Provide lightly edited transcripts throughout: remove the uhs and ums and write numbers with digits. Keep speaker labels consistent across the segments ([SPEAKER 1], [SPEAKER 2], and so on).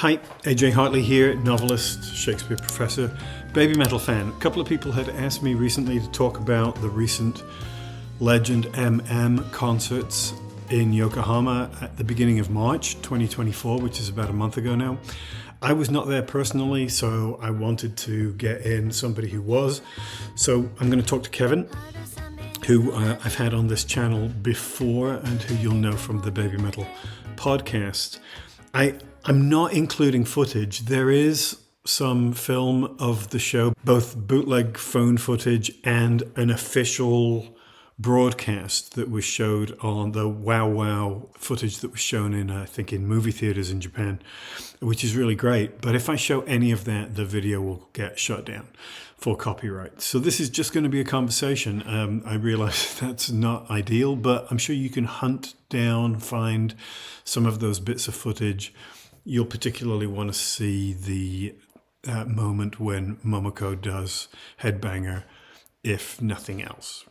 [SPEAKER 1] Hi, AJ Hartley here, novelist, Shakespeare professor, baby metal fan. A couple of people had asked me recently to talk about the recent Legend MM concerts in Yokohama at the beginning of March 2024, which is about a month ago now. I was not there personally, so I wanted to get in somebody who was. So I'm going to talk to Kevin, who I've had on this channel before and who you'll know from the Baby Metal podcast. I'm not including footage. There is some film of the show, both bootleg phone footage and an official broadcast that was showed on the Wow Wow footage that was shown in, I think, in movie theaters in Japan, which is really great. But if I show any of that, the video will get shut down for copyright. So this is just going to be a conversation. I realize that's not ideal, but I'm sure you can hunt down, find some of those bits of footage. You'll particularly want to see the moment when Momoko does Headbanger, if nothing else.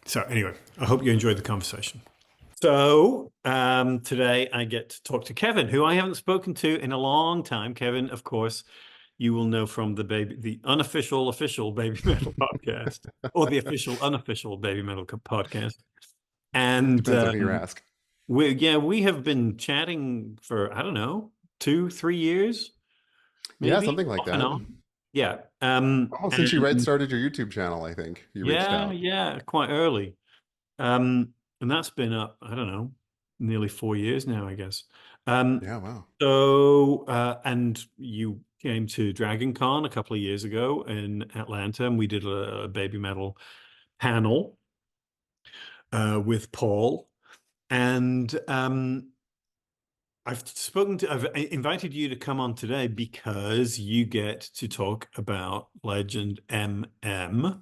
[SPEAKER 1] So anyway, I hope you enjoyed the conversation. So today I get to talk to Kevin, who I haven't spoken to in a long time. Kevin, of course, you will know from the unofficial official Baby Metal podcast, or the official unofficial Baby Metal podcast. And
[SPEAKER 2] depends on who you ask.
[SPEAKER 1] We have been chatting for, I don't know, 2-3 years, maybe?
[SPEAKER 2] Yeah, something like that.
[SPEAKER 1] Yeah.
[SPEAKER 2] Since you started your YouTube channel, I think you reached out.
[SPEAKER 1] Yeah, quite early. And that's been up, I don't know, nearly 4 years now, I guess.
[SPEAKER 2] Yeah, wow.
[SPEAKER 1] So, and you came to Dragon Con a couple of years ago in Atlanta, and we did a Baby Metal panel with Paul. And I've invited you to come on today because you get to talk about Legend MM.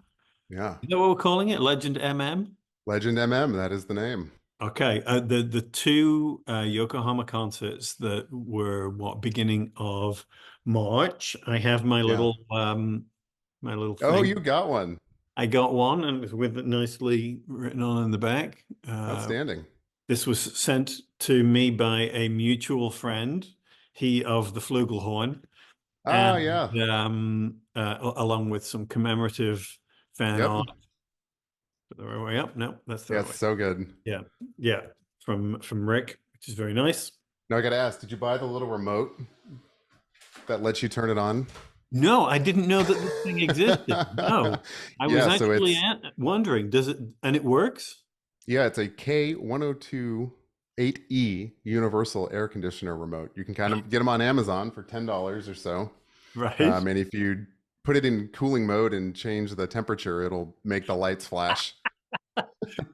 [SPEAKER 2] Yeah.
[SPEAKER 1] Is that what we're calling it? Legend MM?
[SPEAKER 2] Legend MM, that is the name.
[SPEAKER 1] Okay. The two Yokohama concerts that were beginning of March. I have my little thing.
[SPEAKER 2] Oh, you got one.
[SPEAKER 1] I got one, and it's with it nicely written on in the back.
[SPEAKER 2] Outstanding.
[SPEAKER 1] This was sent to me by a mutual friend, he of the Flugelhorn.
[SPEAKER 2] Ah,
[SPEAKER 1] And,
[SPEAKER 2] yeah.
[SPEAKER 1] Along with some commemorative fan art. The right way up? No, that's the right way.
[SPEAKER 2] So good.
[SPEAKER 1] Yeah, from Rick, which is very nice.
[SPEAKER 2] Now I got to ask, did you buy the little remote that lets you turn it on?
[SPEAKER 1] No, I didn't know that this thing existed. No, I was actually wondering, does it, and it works?
[SPEAKER 2] Yeah, it's a K102 8E universal air conditioner remote. You can kind of get them on Amazon for $10 or so.
[SPEAKER 1] Right.
[SPEAKER 2] And if you put it in cooling mode and change the temperature, it'll make the lights flash.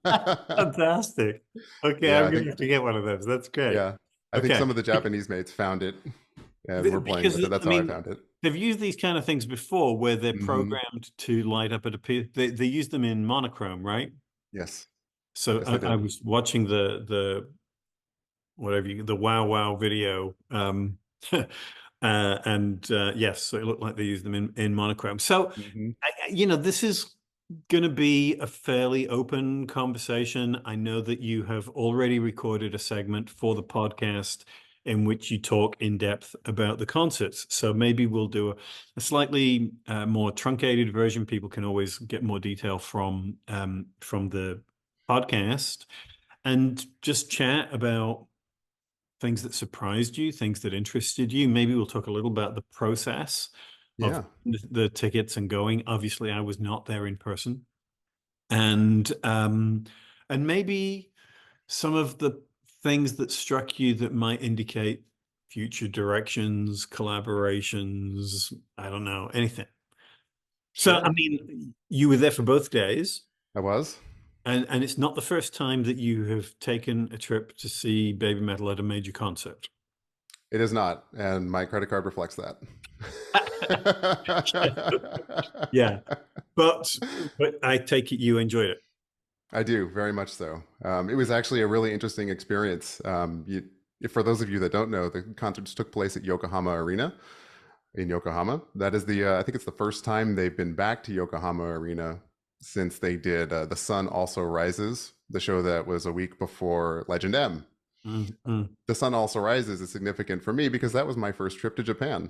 [SPEAKER 1] Fantastic. Okay, I'm going to have to get one of those. That's great.
[SPEAKER 2] Yeah, I think some of the Japanese mates found it and were playing with it. That's how I found it.
[SPEAKER 1] They've used these kind of things before where they're programmed to light up at they use them in monochrome, right?
[SPEAKER 2] Yes.
[SPEAKER 1] So
[SPEAKER 2] yes,
[SPEAKER 1] I was watching the Wow Wow video, yes, so it looked like they used them in monochrome. So, this is going to be a fairly open conversation. I know that you have already recorded a segment for the podcast in which you talk in depth about the concerts. So maybe we'll do a slightly more truncated version. People can always get more detail from the podcast and just chat about things that surprised you, things that interested you. Maybe we'll talk a little about the process of the tickets and going. Obviously, I was not there in person. And maybe some of the things that struck you that might indicate future directions, collaborations, I don't know, anything. Sure. So, I mean, you were there for both days.
[SPEAKER 2] I was.
[SPEAKER 1] And it's not the first time that you have taken a trip to see Baby Metal at a major concert.
[SPEAKER 2] It is not, and my credit card reflects that.
[SPEAKER 1] Yeah, but I take it you enjoyed it.
[SPEAKER 2] I do, very much so. It was actually a really interesting experience. For those of you that don't know, the concerts took place at Yokohama Arena in Yokohama. That is I think it's the first time they've been back to Yokohama Arena since they did The Sun Also Rises, the show that was a week before Legend M.
[SPEAKER 1] Mm, mm,
[SPEAKER 2] The Sun Also Rises is significant for me because that was my first trip to Japan.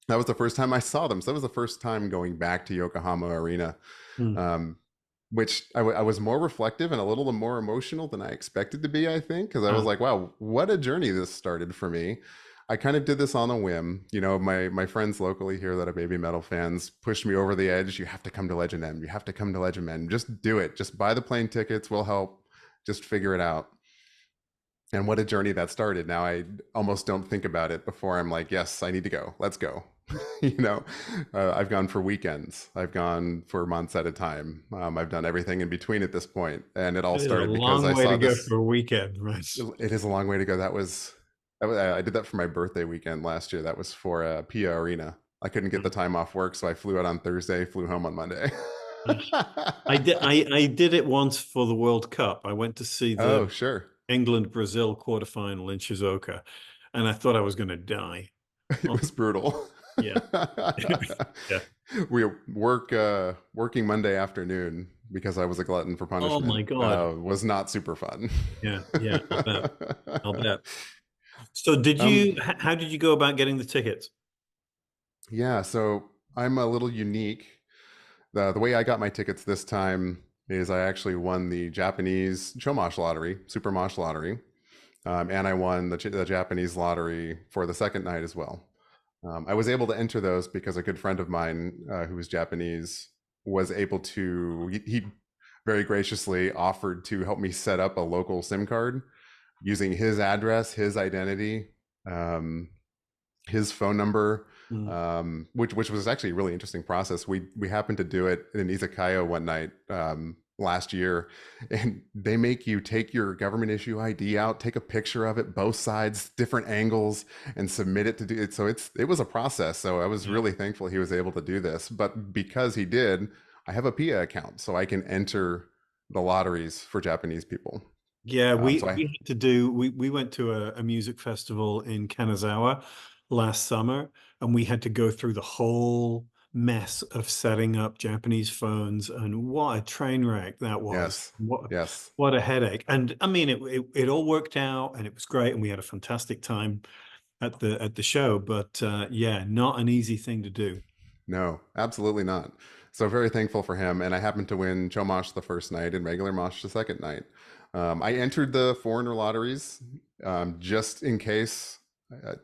[SPEAKER 2] That was the first time I saw them. So that was the first time going back to Yokohama Arena,
[SPEAKER 1] mm.
[SPEAKER 2] um, which I was more reflective and a little more emotional than I expected to be, I think, because I was
[SPEAKER 1] Uh,
[SPEAKER 2] like, wow, what a journey this started for me. I kind of did this on a whim. You know, my friends locally here that are baby metal fans pushed me over the edge. You have to come to Legend M. You have to come to Legend M. Just do it. Just buy the plane tickets. We'll help. Just figure it out. And what a journey that started. Now I almost don't think about it before I'm like, yes, I need to go. Let's go. you know, I've gone for weekends. I've gone for months at a time. I've done everything in between at this point, and it all
[SPEAKER 1] it is a
[SPEAKER 2] started because
[SPEAKER 1] long
[SPEAKER 2] I
[SPEAKER 1] way to
[SPEAKER 2] saw
[SPEAKER 1] go
[SPEAKER 2] this.
[SPEAKER 1] for a weekend, right?
[SPEAKER 2] It is a long way to go. I did that for my birthday weekend last year. That was for Pia Arena. I couldn't get the
[SPEAKER 1] Mm.
[SPEAKER 2] time off work, so I flew out on Thursday, flew home on Monday.
[SPEAKER 1] I did it once for the World Cup. I went to see the
[SPEAKER 2] Oh, sure.
[SPEAKER 1] England-Brazil quarterfinal in Shizuoka, and I thought I was going to die.
[SPEAKER 2] It
[SPEAKER 1] Oh,
[SPEAKER 2] was brutal.
[SPEAKER 1] yeah. Yeah.
[SPEAKER 2] We working Monday afternoon because I was a glutton for
[SPEAKER 1] Oh my
[SPEAKER 2] punishment.
[SPEAKER 1] God.
[SPEAKER 2] Was not super fun.
[SPEAKER 1] Yeah, yeah, I'll bet. I'll bet. So
[SPEAKER 2] um,
[SPEAKER 1] how did you go about getting the tickets?
[SPEAKER 2] yeah, so I'm a little unique. The way I got my tickets this time is I actually won the Japanese Chomosh lottery, Super Mosh lottery, and I won the Japanese lottery for the second night as well. I was able to enter those because a good friend of mine who was Japanese was able to, he very graciously offered to help me set up a local SIM card using his address, his identity, um, his phone number,
[SPEAKER 1] Mm.
[SPEAKER 2] which was actually a really interesting process. We happened to do it in izakaya one night last year, and they make you take your government issue ID out, take a picture of it, both sides, different angles, and submit it to do it. So it was a process. So I was
[SPEAKER 1] Yeah.
[SPEAKER 2] really thankful he was able to do this. But because he did, I have a PIA account, so I can enter the lotteries for Japanese people.
[SPEAKER 1] Yeah,
[SPEAKER 2] So I
[SPEAKER 1] we had to do we went to a music festival in Kanazawa last summer, and we had to go through the whole mess of setting up Japanese phones, and what a train wreck that was.
[SPEAKER 2] yes, yes.
[SPEAKER 1] What a headache. And I mean it all worked out and it was great and we had a fantastic time at the show, but yeah, not an easy thing to do.
[SPEAKER 2] No, absolutely not. So very thankful for him. And I happened to win Chomosh the first night and regular Mosh the second night. I entered the foreigner lotteries just in case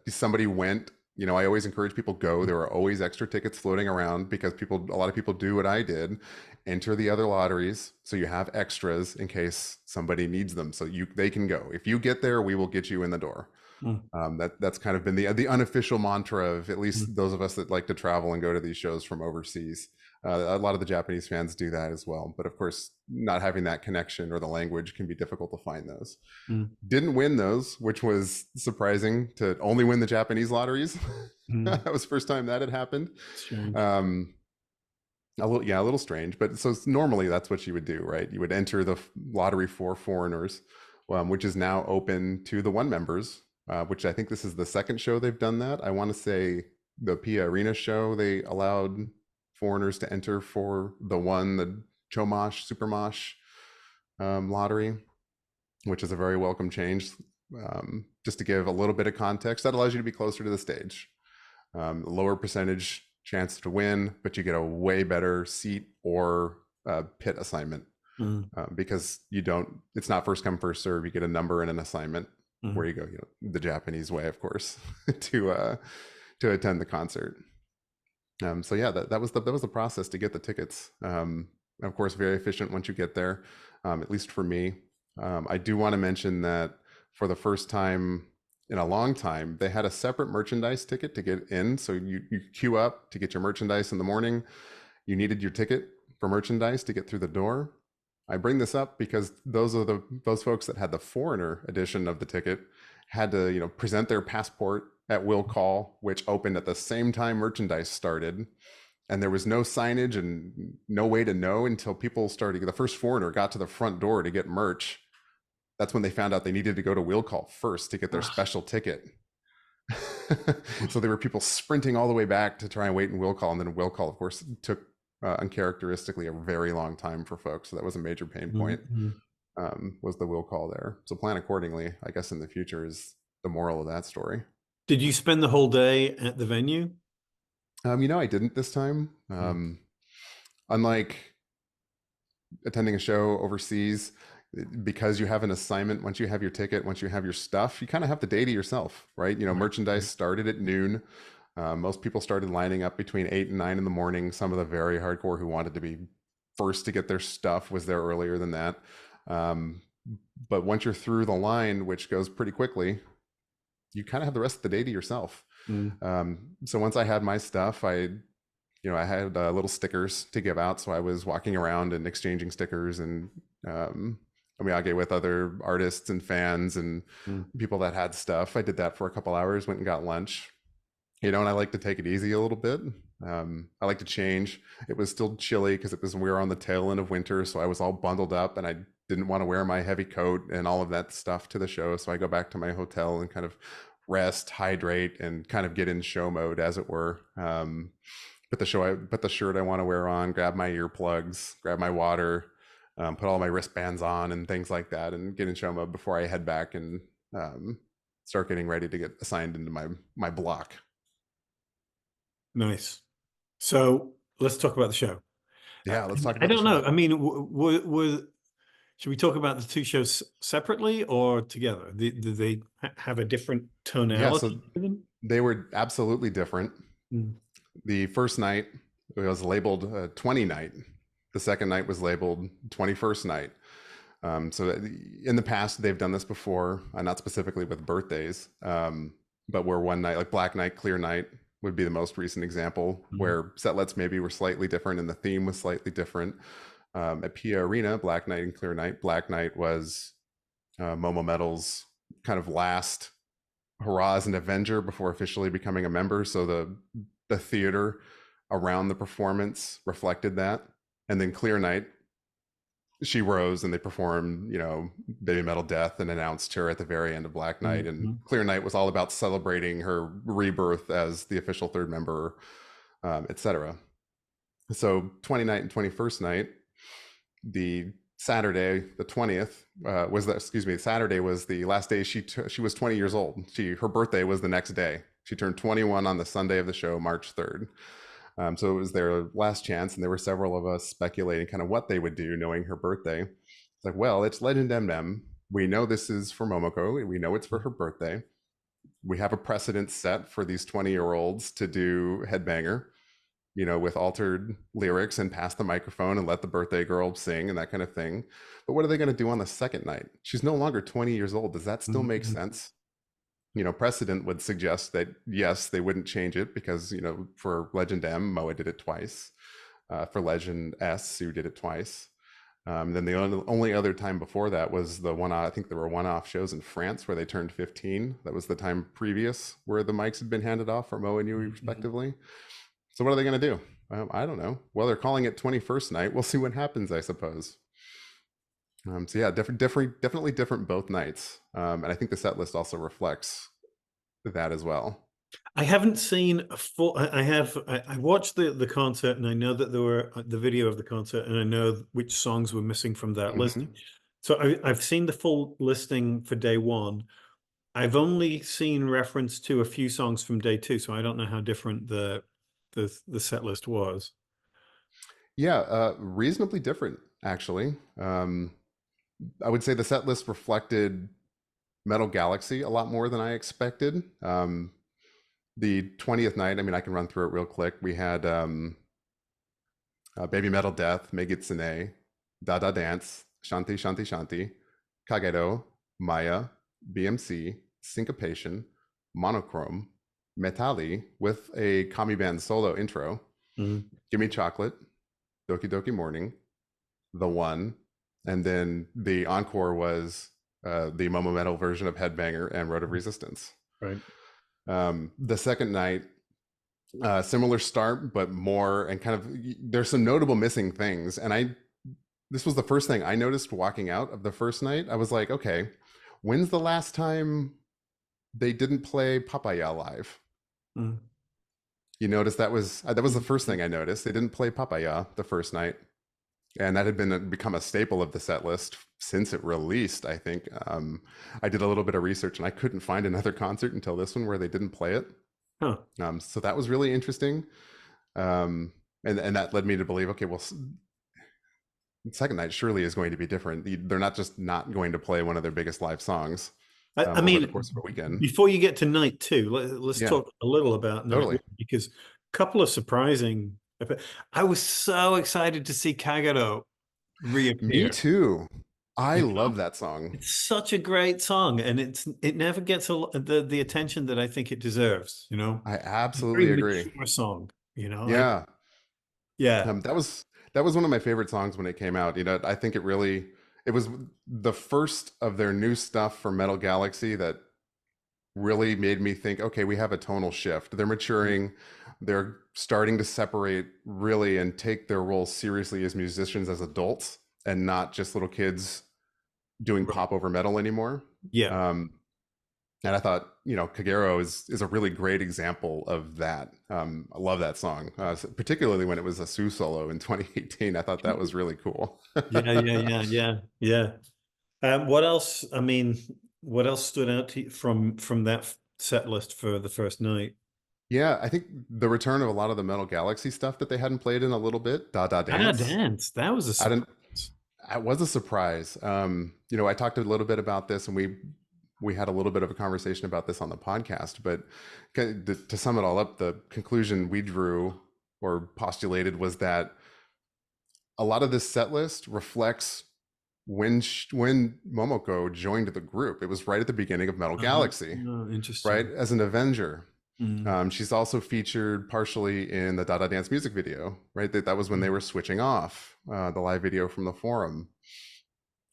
[SPEAKER 2] somebody went. You know, I always encourage people go. There are always extra tickets floating around because a lot of people do what I did, enter the other lotteries so you have extras in case somebody needs them. So they can go. If you get there, we will get you in the door.
[SPEAKER 1] Mm,
[SPEAKER 2] That's kind of been the unofficial mantra of at
[SPEAKER 1] mm,
[SPEAKER 2] least those of us that like to travel and go to these shows from overseas. A lot of the Japanese fans do that as well, but of course, not having that connection or the language can be difficult to find those.
[SPEAKER 1] mm,
[SPEAKER 2] Didn't win those, which was surprising to only win the Japanese lotteries.
[SPEAKER 1] mm.
[SPEAKER 2] That was the first time that had happened.
[SPEAKER 1] Strange.
[SPEAKER 2] Um, a little strange, but so normally that's what you would do, right? You would enter the lottery for foreigners, which is now open to the one members, which I think this is the second show they've done that. I want to say the Pia Arena show, they allowed foreigners to enter for the Chomosh, Supermosh lottery, which is a very welcome change. Just to give a little bit of context, that allows you to be closer to the stage. Lower percentage chance to win, but you get a way better seat or pit assignment
[SPEAKER 1] Mm,
[SPEAKER 2] because it's not first come first serve. You get a number and an assignment where
[SPEAKER 1] mm,
[SPEAKER 2] you go, the Japanese way, of course, to attend the concert. So yeah, that was the process to get the tickets. Of course, very efficient once you get there, at least for me. I do want to mention that for the first time in a long time, they had a separate merchandise ticket to get in. So you queue up to get your merchandise in the morning. You needed your ticket for merchandise to get through the door. I bring this up because those folks that had the foreigner edition of the ticket had to, present their passport at will call, which opened at the same time merchandise started. And there was no signage and no way to know until people started. The first foreigner got to the front door to get merch. That's when they found out they needed to go to will call first to get their
[SPEAKER 1] ah,
[SPEAKER 2] special ticket. So there were people sprinting all the way back to try and wait in will call, and then will call, of course, took uncharacteristically a very long time for folks. So that was a major pain
[SPEAKER 1] mm,
[SPEAKER 2] point.
[SPEAKER 1] mm.
[SPEAKER 2] was the will call there. So plan accordingly, I guess, in the future is the moral of that story.
[SPEAKER 1] Did you spend the whole day at the venue?
[SPEAKER 2] I didn't this time.
[SPEAKER 1] Mm.
[SPEAKER 2] Unlike attending a show overseas, because you have an assignment, once you have your ticket, once you have your stuff, you kind of have the day to yourself, right? Merchandise started at noon. Most people started lining up between 8 and 9 in the morning. Some of the very hardcore who wanted to be first to get their stuff was there earlier than that. Um, but once you're through the line, which goes pretty quickly, you kind of have the rest of the day to yourself.
[SPEAKER 1] Mm.
[SPEAKER 2] So once I had my stuff, I had little stickers to give out. So I was walking around and exchanging stickers and omiyage with other artists and fans and
[SPEAKER 1] Mm.
[SPEAKER 2] people that had stuff. I did that for a couple hours, went and got lunch, and I like to take it easy a little bit. I like to change. It was still chilly because we were on the tail end of winter. So I was all bundled up and I didn't want to wear my heavy coat and all of that stuff to the show. So I go back to my hotel and kind of rest, hydrate, and kind of get in show mode, as it were. Put the shirt I want to wear on, grab my earplugs, grab my water, put all my wristbands on and things like that, and get in show mode before I head back and start getting ready to get assigned into my block.
[SPEAKER 1] Nice. So let's talk about the show.
[SPEAKER 2] Yeah, let's talk
[SPEAKER 1] I
[SPEAKER 2] about the
[SPEAKER 1] don't
[SPEAKER 2] show.
[SPEAKER 1] know. I mean, should we talk about the two shows separately or together? Do they have a different
[SPEAKER 2] Yeah,
[SPEAKER 1] tonality
[SPEAKER 2] so
[SPEAKER 1] to them?
[SPEAKER 2] they were absolutely different.
[SPEAKER 1] Mm.
[SPEAKER 2] The first night was labeled 20 night. The second night was labeled 21st night. So in the past, they've done this before, not specifically with birthdays, but where one night, like Black Night, Clear Night would be the most recent example, where setlets maybe were slightly different and the theme was slightly different. At Pia Arena, Black Night and Clear Night, Black Night was Momo-Metal's kind of last hurrah as an Avenger before officially becoming a member. So the theater around the performance reflected that. And then Clear Night, she rose and they performed, BABYMETAL Death and announced her at the very end of Black Night. And Clear Night was all about celebrating her rebirth as the official third member, etc. So 20 night and 21st night, the Saturday, the 20th, Saturday was the last day she was 20 years old. Her birthday was the next day. She turned 21 on the Sunday of the show, March 3rd. So it was their last chance, and there were several of us speculating kind of what they would do, knowing her birthday. It's like, well, it's Legend M&M. We know this is for Momoko. We know it's for her birthday. We have a precedent set for these 20-year-olds to do Headbanger, with altered lyrics and pass the microphone and let the birthday girl sing and that kind of thing. But what are they going to do on the second night? She's no longer 20 years old. Does that still make sense? Precedent would suggest that, yes, they wouldn't change it because, for Legend M, Moa did it twice. For Legend S, Sue did it twice. Then the only other time before that was I think there were one-off shows in France where they turned 15. That was the time previous where the mics had been handed off for Moa and Yui respectively. So what are they going to do? I don't know. Well, they're calling it 21st night. We'll see what happens, I suppose. So yeah, definitely different both nights. And I think the set list also reflects that as well.
[SPEAKER 1] I haven't seen a full. I watched the concert, and I know that there were the video of the concert, and I know which songs were missing from that listing. So I've seen the full listing for day one. I've only seen reference to a few songs from day two, so I don't know how different the set list was.
[SPEAKER 2] Yeah, reasonably different, actually. I would say the set list reflected Metal Galaxy a lot more than I expected. The 20th night, I can run through it real quick. We had BABYMETAL Death, Megitsune, Dada Dance, Shanti Shanti Shanti, Kagero, Maya, BMC, Syncopation, Monochrome, Metali with a Kami Band solo intro, Gimme Chocolate, Doki Doki Morning, The One, and then the encore was the Momo-Metal version of Headbanger and Road of Resistance.
[SPEAKER 1] Right.
[SPEAKER 2] The second night, similar start, but more, and kind of, there's some notable missing things. And this was the first thing I noticed walking out of the first night. I was like, okay, when's the last time they didn't play Papaya live? You notice that was the first thing I noticed. They didn't play Papaya the first night. and that had become a staple of the set list since it released. I think I did a little bit of research, and I couldn't find another concert until this one where they didn't play it.
[SPEAKER 1] Huh.
[SPEAKER 2] So that was really interesting, um, and that led me to believe, okay, well, second night surely is going to be different. They're not just not going to play one of their biggest live songs
[SPEAKER 1] I
[SPEAKER 2] over the
[SPEAKER 1] mean,
[SPEAKER 2] course of a weekend.
[SPEAKER 1] before you get to night two, let's
[SPEAKER 2] Yeah,
[SPEAKER 1] talk a little about night
[SPEAKER 2] totally.
[SPEAKER 1] one, because a couple of surprising. I was so excited to see Kagero
[SPEAKER 2] Me
[SPEAKER 1] reappear.
[SPEAKER 2] too. I
[SPEAKER 1] You
[SPEAKER 2] love
[SPEAKER 1] know,
[SPEAKER 2] that song.
[SPEAKER 1] it's such a great song, and it never gets the attention that I think it deserves. You know,
[SPEAKER 2] I
[SPEAKER 1] it's a very
[SPEAKER 2] absolutely agree.
[SPEAKER 1] mature song. You know, and
[SPEAKER 2] Yeah,
[SPEAKER 1] yeah,
[SPEAKER 2] that was one of my favorite songs when it came out. You know, I think it was the first of their new stuff for Metal Galaxy that really made me think, okay, we have a tonal shift. They're maturing. They're starting to separate really and take their roles seriously as musicians, as adults, and not just little kids doing
[SPEAKER 1] right,
[SPEAKER 2] pop over metal anymore.
[SPEAKER 1] yeah.
[SPEAKER 2] Um, and I thought, you know, Kagero is a really great example of that. I love that song, particularly when it was a Sue solo in 2018. I thought that was really cool.
[SPEAKER 1] Yeah, yeah, yeah, yeah, yeah. What else? I mean, what else stood out to you from that set list for the first night?
[SPEAKER 2] Yeah, I think the return of a lot of the Metal Galaxy stuff that they hadn't played in a little bit, Da Da
[SPEAKER 1] Ah,
[SPEAKER 2] Dance.
[SPEAKER 1] dance. That was a
[SPEAKER 2] I didn't.
[SPEAKER 1] surprise.
[SPEAKER 2] It was a surprise. You know, I talked a little bit about this, and we had a little bit of a conversation about this on the podcast. But to sum it all up, the conclusion we drew or postulated was that a lot of this set list reflects when Momoko joined the group. It was right at the beginning of Metal Galaxy, right?
[SPEAKER 1] Interesting.
[SPEAKER 2] As an Avenger.
[SPEAKER 1] Mm,
[SPEAKER 2] She's also featured partially in the Dada Dance music video, right? That was when they were switching off the live video from the forum.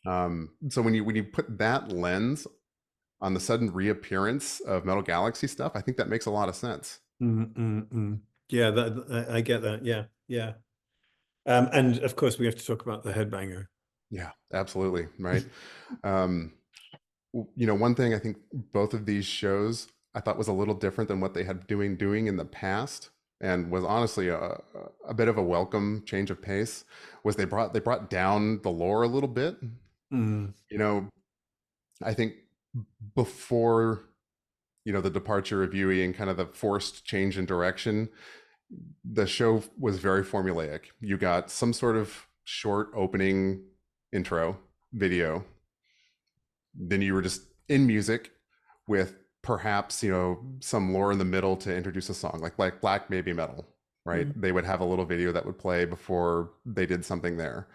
[SPEAKER 2] So when you put that lens on the sudden reappearance of Metal Galaxy stuff, I think that makes a lot of sense.
[SPEAKER 1] Yeah, I get that. Yeah, yeah. And of course, we have to talk about the headbanger.
[SPEAKER 2] Yeah, absolutely, right. Um, you know, one thing I think both of these shows I thought was a little different than what they had doing in the past, and was honestly a bit of a welcome change of pace, was they brought down the lore a little bit.
[SPEAKER 1] Mm,
[SPEAKER 2] You know, I think before, you know, the departure of Yui and kind of the forced change in direction, the show was very formulaic. You got some sort of short opening intro video, then you were just in music with perhaps, you know, some lore in the middle to introduce a song, like Black Baby Metal, right?
[SPEAKER 1] mm,
[SPEAKER 2] They would have a little video that would play before they did something there.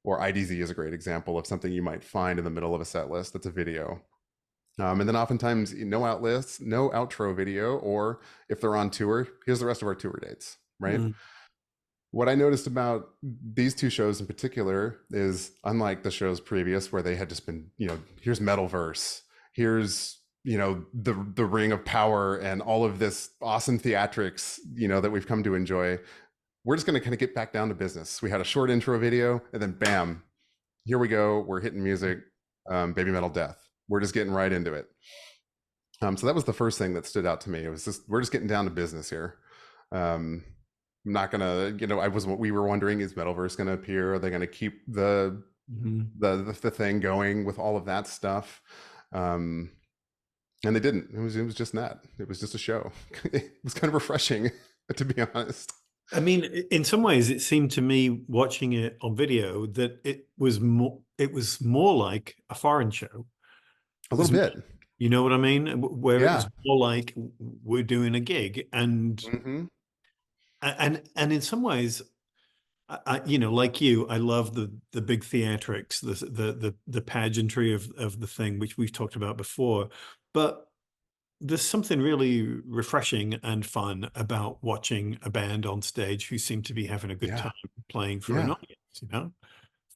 [SPEAKER 2] Or IDZ is a great example of something you might find in the middle of a set list that's a video. And then oftentimes no outlets, no outro video, or if they're on tour, here's the rest of our tour dates, right?
[SPEAKER 1] mm,
[SPEAKER 2] What I noticed about these two shows in particular is, unlike the shows previous where they had just been, you know, here's Metalverse, here's, you know, the Ring of Power and all of this awesome theatrics, you know, that we've come to enjoy. We're just going to kind of get back down to business. We had a short intro video, and then bam, here we go. We're hitting music, Baby Metal Death. We're just getting right into it. So that was the first thing that stood out to me. It was just, we're just getting down to business here. Um, I'm not gonna, you know, we were wondering, is Metalverse gonna appear? Are they gonna keep
[SPEAKER 1] mhm.
[SPEAKER 2] the thing going with all of that stuff? Um, and they didn't. It was just that. It was just a show. It was kind of refreshing, to be honest.
[SPEAKER 1] I mean, in some ways, it seemed to me watching it on video that it was more like a foreign show.
[SPEAKER 2] A little bit.
[SPEAKER 1] You know what I mean? Where it was
[SPEAKER 2] Yeah.
[SPEAKER 1] more like we're doing a gig,
[SPEAKER 2] Hmm.
[SPEAKER 1] and in some ways, you know, like you, I love the big theatrics, the pageantry of the thing, which we've talked about before. But there's something really refreshing and fun about watching a band on stage who seem to be having a good
[SPEAKER 2] Yeah.
[SPEAKER 1] time playing for an
[SPEAKER 2] Yeah.
[SPEAKER 1] audience, you know?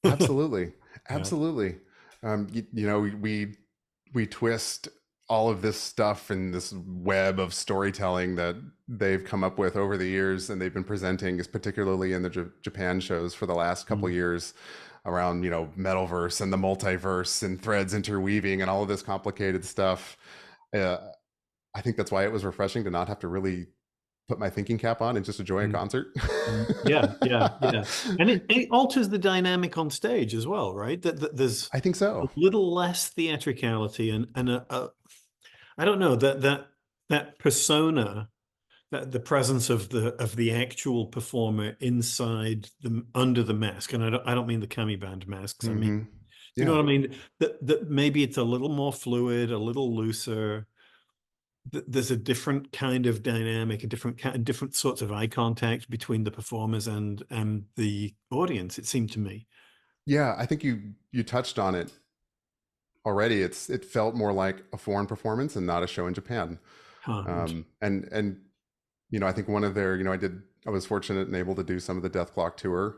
[SPEAKER 2] Absolutely.
[SPEAKER 1] Yeah.
[SPEAKER 2] Absolutely. You know, we twist all of this stuff and this web of storytelling that they've come up with over the years, and they've been presenting, is particularly in the Japan shows for the last couple of
[SPEAKER 1] Mm.
[SPEAKER 2] years, around, you know, Metalverse and the multiverse and threads interweaving and all of this complicated stuff. uh, I think that's why it was refreshing to not have to really put my thinking cap on and just enjoy a
[SPEAKER 1] Mm,
[SPEAKER 2] concert.
[SPEAKER 1] yeah, yeah, yeah. And it alters the dynamic on stage as well, right? That there's
[SPEAKER 2] I think
[SPEAKER 1] a
[SPEAKER 2] so.
[SPEAKER 1] little less theatricality and I don't know that persona, that the presence of the actual performer inside the under the mask, and I don't mean the cami band masks. I mean,
[SPEAKER 2] Hmm.
[SPEAKER 1] you know
[SPEAKER 2] Yeah.
[SPEAKER 1] what I mean? That maybe it's a little more fluid, a little looser. There's a different kind of dynamic, a different sorts of eye contact between the performers and the audience. It seemed to me.
[SPEAKER 2] Yeah, I think you touched on it already. It felt more like a foreign performance and not a show in Japan.
[SPEAKER 1] Huh.
[SPEAKER 2] And I think one of their, I was fortunate and able to do some of the Death Clock tour,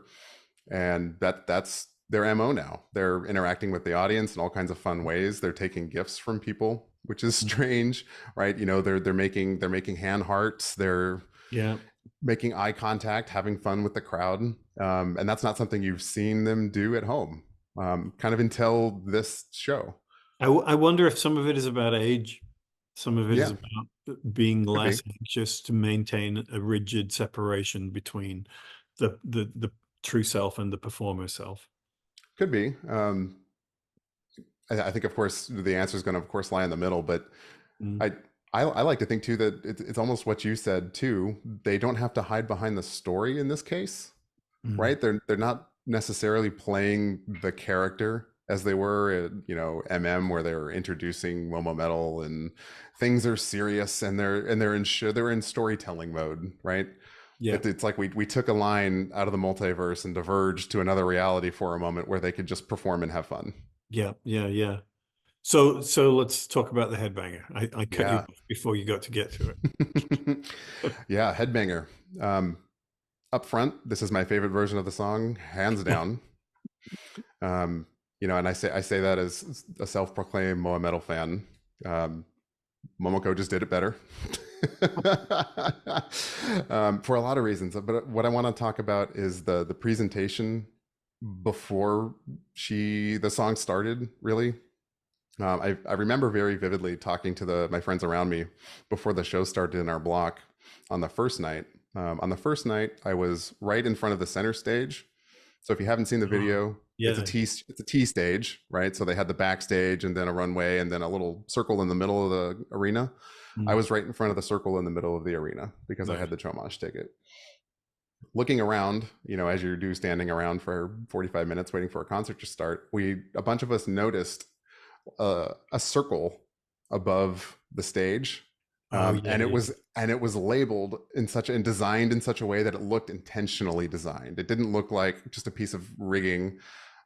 [SPEAKER 2] and that's their MO now. They're interacting with the audience in all kinds of fun ways. They're taking gifts from people, which is strange, right? They're making hand hearts. They're
[SPEAKER 1] Yeah.
[SPEAKER 2] making eye contact, having fun with the crowd, and that's not something you've seen them do at home, kind of until this show.
[SPEAKER 1] I wonder if some of it is about age. Some of it is
[SPEAKER 2] Yeah,
[SPEAKER 1] about being
[SPEAKER 2] could be,
[SPEAKER 1] less anxious to maintain a rigid separation between the true self and the performer self.
[SPEAKER 2] could be. I think, of course, the answer is going to, of course, lie in the middle. But
[SPEAKER 1] Mm,
[SPEAKER 2] I, I like to think too that it's almost what you said too. They don't have to hide behind the story in this case,
[SPEAKER 1] mm.
[SPEAKER 2] right? They're not necessarily playing the character as they were at, MM, where they were introducing Momo-Metal and things are serious and they're in storytelling mode, right?
[SPEAKER 1] Yeah.
[SPEAKER 2] It's like we took a line out of the multiverse and diverged to another reality for a moment where they could just perform and have fun.
[SPEAKER 1] Yeah. Yeah. Yeah. So let's talk about the headbanger. I cut you
[SPEAKER 2] Yeah.
[SPEAKER 1] off before you got to get to it.
[SPEAKER 2] Yeah, headbanger. Um, Up front, this is my favorite version of the song, hands down. Um, and I say that as a self-proclaimed Momo-Metal fan. Um, Momoko just did it better. For a lot of reasons. But what I want to talk about is the presentation before the song started, really. I remember very vividly talking to my friends around me before the show started in our block on the first night. On the first night, I was right in front of the center stage. So if you haven't seen the
[SPEAKER 1] Oh,
[SPEAKER 2] video,
[SPEAKER 1] yeah.
[SPEAKER 2] it's a T stage, right? So they had the backstage and then a runway and then a little circle in the middle of the arena. I
[SPEAKER 1] Mm,
[SPEAKER 2] was right in front of the circle in the middle of the arena because I
[SPEAKER 1] right.
[SPEAKER 2] had the Chomosh ticket. Looking around, as you do, standing around for 45 minutes waiting for a concert to start, a bunch of us noticed a circle above the stage,
[SPEAKER 1] Oh, yeah.
[SPEAKER 2] and it
[SPEAKER 1] Yeah.
[SPEAKER 2] was labeled and designed in such a way that it looked intentionally designed. It didn't look like just a piece of rigging,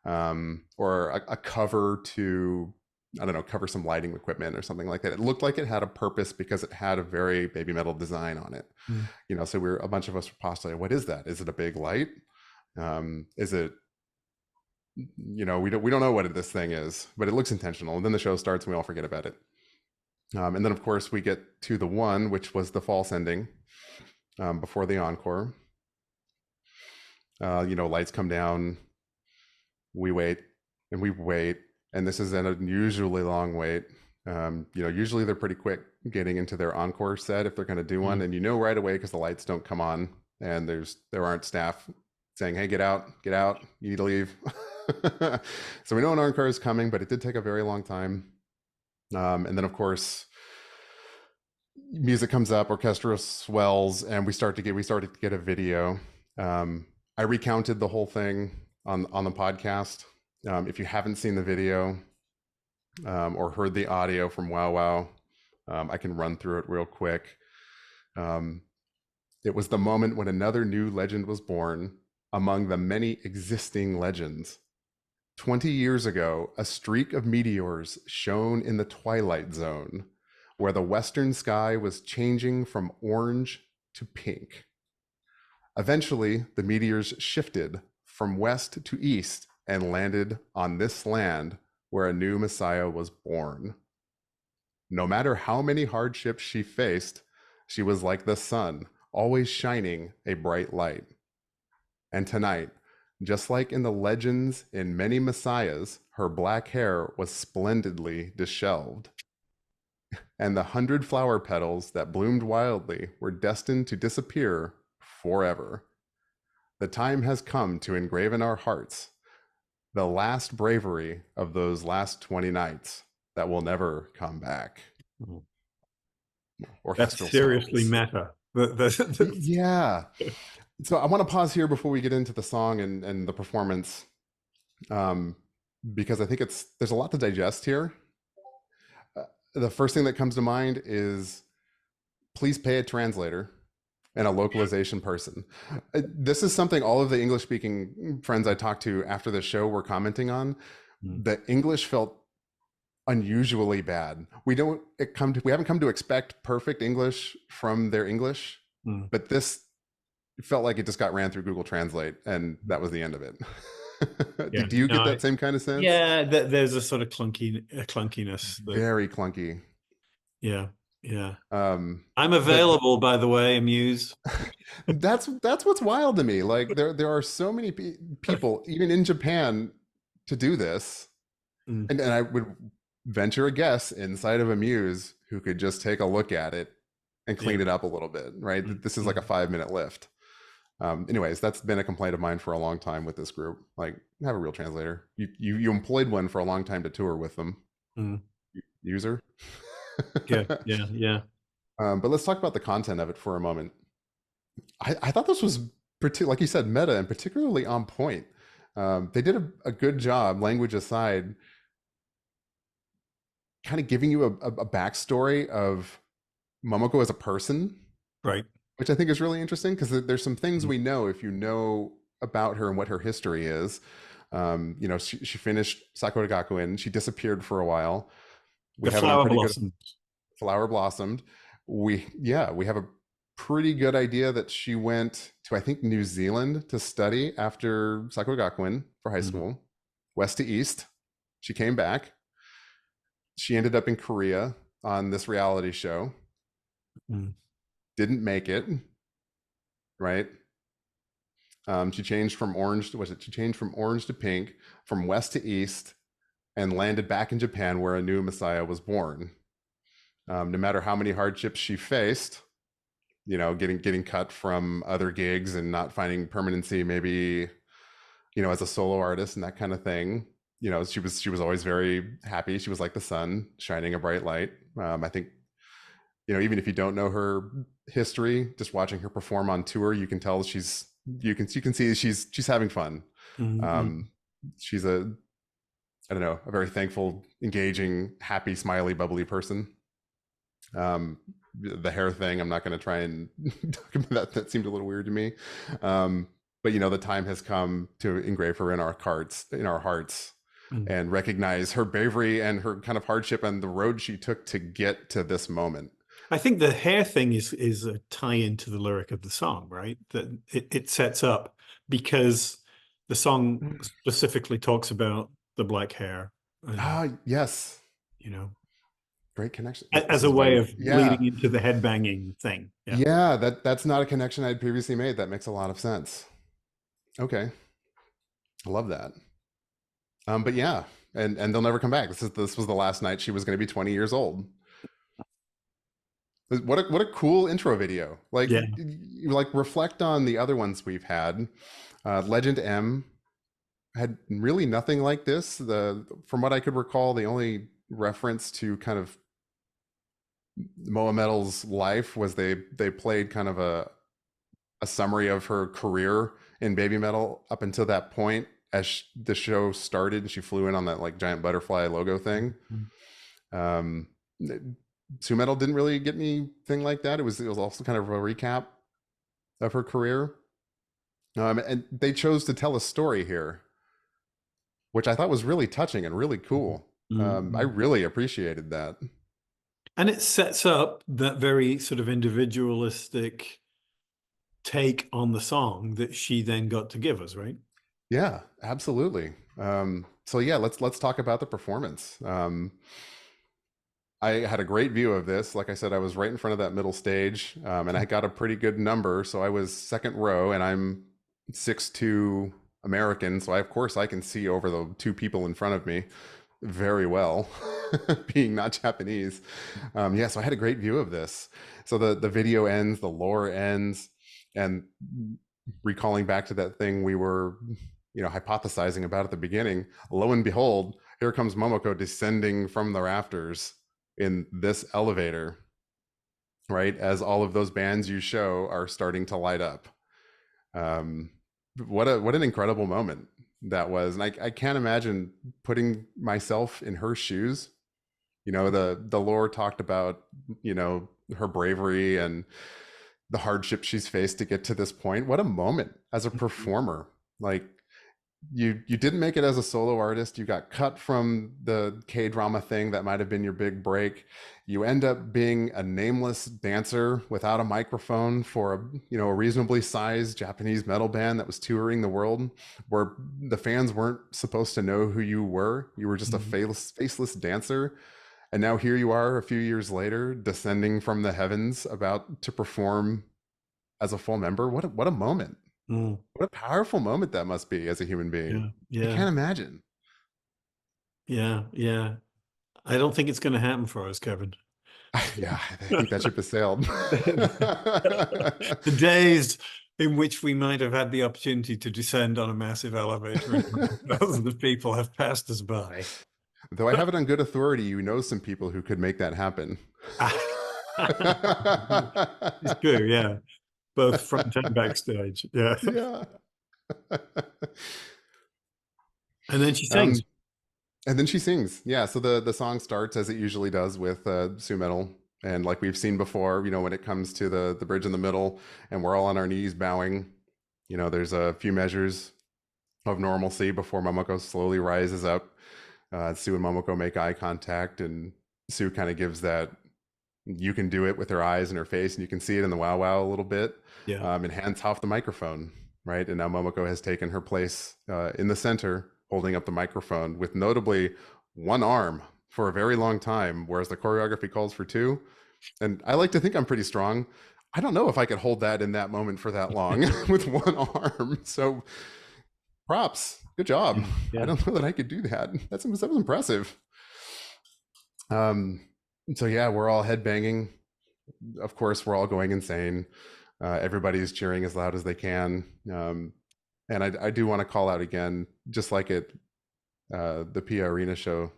[SPEAKER 2] or a cover to, I don't know, cover some lighting equipment or something like that. It looked like it had a purpose because it had a very BABYMETAL design on it.
[SPEAKER 1] Mm,
[SPEAKER 2] So a bunch of us were postulating, what is that? Is it a big light? Is it, we don't know what this thing is, but it looks intentional. And then the show starts and we all forget about it. And then, of course, we get to the one, which was the false ending, before the encore. Lights come down, we wait, and we wait. And this is an unusually long wait. Usually they're pretty quick getting into their encore set if they're going to do one.
[SPEAKER 1] mm.
[SPEAKER 2] And right away because the lights don't come on and there aren't staff saying, hey, get out, you need to leave. So we know an encore is coming, but it did take a very long time. And then, of course, music comes up, orchestra swells, and we started to get a video. I recounted the whole thing on the podcast. If you haven't seen the video, or heard the audio from Wow Wow, I can run through it real quick. It was the moment when another new legend was born among the many existing legends. 20 years ago, a streak of meteors shone in the twilight zone, where the western sky was changing from orange to pink. Eventually, the meteors shifted from west to east and landed on this land where a new Messiah was born. No matter how many hardships she faced, she was like the sun, always shining a bright light. And tonight, just like in the legends in many messiahs, her black hair was splendidly disheveled. and the 100 flower petals that bloomed wildly were destined to disappear forever. The time has come to engrave in our hearts the last bravery of those last 20 nights that will never come back.
[SPEAKER 1] Mhm. That's
[SPEAKER 2] Orchestral
[SPEAKER 1] seriously
[SPEAKER 2] sounds.
[SPEAKER 1] meta.
[SPEAKER 2] Yeah. So I want to pause here before we get into the song and the performance, um, because I think there's a lot to digest here. The first thing that comes to mind is please pay a translator and a localization person. This is something all of the English speaking friends I talked to after the show were commenting on.
[SPEAKER 1] Mm,
[SPEAKER 2] The English felt unusually bad. We haven't come to expect perfect English from their English,
[SPEAKER 1] mm,
[SPEAKER 2] but this felt like it just got ran through Google Translate and that was the end of it.
[SPEAKER 1] yeah.
[SPEAKER 2] Do you get
[SPEAKER 1] No,
[SPEAKER 2] that same kind of sense?
[SPEAKER 1] yeah, there's a sort of clunkiness that,
[SPEAKER 2] Very clunky.
[SPEAKER 1] yeah, yeah.
[SPEAKER 2] Um,
[SPEAKER 1] I'm
[SPEAKER 2] but
[SPEAKER 1] available, by the way, Amuse.
[SPEAKER 2] that's what's wild to me. Like there are so many people, even in Japan, to do this,
[SPEAKER 1] Mm,
[SPEAKER 2] and I would venture a guess inside of Amuse who could just take a look at it and
[SPEAKER 1] yeah.
[SPEAKER 2] clean it up a little bit. Right?
[SPEAKER 1] Mm,
[SPEAKER 2] This is like a
[SPEAKER 1] mm,
[SPEAKER 2] 5-minute lift. Anyways, that's been a complaint of mine for a long time with this group. Like, have a real translator. You employed one for a long time to tour with them.
[SPEAKER 1] mm.
[SPEAKER 2] User.
[SPEAKER 1] Yeah, yeah, yeah.
[SPEAKER 2] But let's talk about the content of it for a moment. I thought this was like you said, meta and particularly on point. They did a good job, language aside, kind of giving you a backstory of Momoko as a person,
[SPEAKER 1] Right.
[SPEAKER 2] which I think is really interesting because there's some things
[SPEAKER 1] Mm.
[SPEAKER 2] we know if you know about her and what her history is. She finished Sakura Gakuen. She disappeared for a while. We
[SPEAKER 1] The
[SPEAKER 2] have it on
[SPEAKER 1] flower
[SPEAKER 2] pretty good.
[SPEAKER 1] blossom.
[SPEAKER 2] Flower blossomed. We have a pretty good idea that she went to, I think, New Zealand to study after Sakura Gakuen for high
[SPEAKER 1] Mm,
[SPEAKER 2] school, west to east. She came back. She ended up in Korea on this reality show.
[SPEAKER 1] mm.
[SPEAKER 2] Didn't make it, right? She changed from orange. Was it? She changed from orange to pink, from west to east, and landed back in Japan, where a new Messiah was born. No matter how many hardships she faced, getting cut from other gigs and not finding permanency, maybe, as a solo artist and that kind of thing. She was always very happy. She was like the sun shining a bright light. I think, even if you don't know her history, just watching her perform on tour, you can tell you can see she's having fun.
[SPEAKER 1] Mm, mm.
[SPEAKER 2] Um, she's I don't know, a very thankful, engaging, happy, smiley, bubbly person. Um, the hair thing, I'm not going to try and talk about that. That seemed a little weird to me. But the time has come to engrave her in our hearts,
[SPEAKER 1] Mm.
[SPEAKER 2] and recognize her bravery and her kind of hardship and the road she took to get to this moment.
[SPEAKER 1] I think the hair thing is a tie-in to the lyric of the song, right? That it sets up because the song specifically talks about the black hair, and
[SPEAKER 2] Ah, yes,
[SPEAKER 1] you know,
[SPEAKER 2] great connection. This
[SPEAKER 1] as a
[SPEAKER 2] is
[SPEAKER 1] way
[SPEAKER 2] why,
[SPEAKER 1] of
[SPEAKER 2] yeah,
[SPEAKER 1] leading into the headbanging thing. Yeah.
[SPEAKER 2] yeah. That's not a connection I'd previously made. That makes a lot of sense. Okay, I love that. But yeah, and they'll never come back. This was the last night she was going to be 20 years old. What a cool intro video. Like
[SPEAKER 1] Yeah.
[SPEAKER 2] you like reflect on the other ones we've had. Legend M had really nothing like this. From what I could recall, the only reference to kind of Momo-Metal's life was they played kind of a summary of her career in BABYMETAL up until that point as the show started. She flew in on that like giant butterfly logo thing.
[SPEAKER 1] Mm.
[SPEAKER 2] Um, Metal didn't really get anything like that. It was also kind of a recap of her career. And they chose to tell a story here, which I thought was really touching and really cool. I
[SPEAKER 1] Mm.
[SPEAKER 2] really appreciated that.
[SPEAKER 1] And it sets up that very sort of individualistic take on the song that she then got to give us, right?
[SPEAKER 2] Yeah, absolutely. So yeah, let's talk about the performance. I had a great view of this. Like I said, I was right in front of that middle stage, and I got a pretty good number. So I was second row, and I'm 6'2" American, so of course I can see over the two people in front of me. very well, being not Japanese. Yeah, so I had a great view of this. So the video ends, the lore ends, and recalling back to that thing we were, hypothesizing about at the beginning, lo and behold, here comes Momoko descending from the rafters in this elevator, right? As all of those bands you show are starting to light up. Um, what an incredible moment that was. And I can't imagine putting myself in her shoes. The lore talked about, her bravery and the hardship she's faced to get to this point. What a moment as a performer. Like, you didn't make it as a solo artist. You got cut from the K-drama thing that might have been your big break. You end up being a nameless dancer without a microphone for a reasonably sized Japanese metal band that was touring the world, where the fans weren't supposed to know who you were. You were just a faceless dancer. And now here you are a few years later, descending from the heavens, about to perform as a full member. What a moment. What a powerful moment that must be as a human being.
[SPEAKER 1] Yeah.
[SPEAKER 2] I can't imagine.
[SPEAKER 1] Yeah. I don't think it's going to happen for us, Kevin.
[SPEAKER 2] Yeah, I think that ship has sailed.
[SPEAKER 1] The days in which we might have had the opportunity to descend on a massive elevator and thousands of people have passed us by.
[SPEAKER 2] Though I have it on good authority, you know some people who could make that happen.
[SPEAKER 1] It's true, yeah. Both front and backstage. Yeah.
[SPEAKER 2] Yeah.
[SPEAKER 1] And then she sings.
[SPEAKER 2] And then she sings. Yeah. So the song starts as it usually does with Su-metal. And like we've seen before, when it comes to the bridge in the middle and we're all on our knees bowing, there's a few measures of normalcy before Momoko slowly rises up. Sue and Momoko make eye contact, and Sue kind of gives that "you can do it" with her eyes and her face, and you can see it in the wow wow a little bit.
[SPEAKER 1] Yeah.
[SPEAKER 2] And hands off the microphone, right? And now Momoko has taken her place in the center, holding up the microphone with notably one arm for a very long time, whereas the choreography calls for two. And I like to think I'm pretty strong. I don't know if I could hold that in that moment for that long with one arm. So props. Good job.
[SPEAKER 1] Yeah.
[SPEAKER 2] I don't know that I could do that. That was impressive. So yeah, we're all headbanging. Of course, we're all going insane. Everybody's cheering as loud as they can. And I do want to call out again, just like at the Pia Arena show,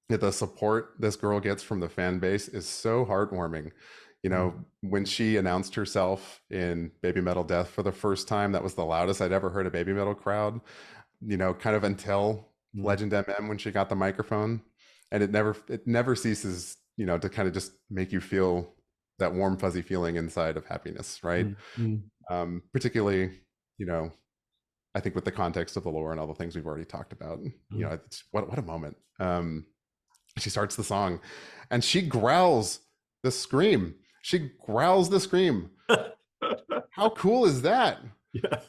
[SPEAKER 2] that the support this girl gets from the fan base is so heartwarming. When she announced herself in BABYMETAL Death for the first time, that was the loudest I'd ever heard a BABYMETAL crowd, kind of until Legend MM, when she got the microphone. And it never ceases, to kind of just make you feel that warm, fuzzy feeling inside of happiness, right? Particularly, I think with the context of the lore and all the things we've already talked about, it's, what a moment. She starts the song and she growls the scream. She growls the scream. How cool is that?
[SPEAKER 1] Yeah.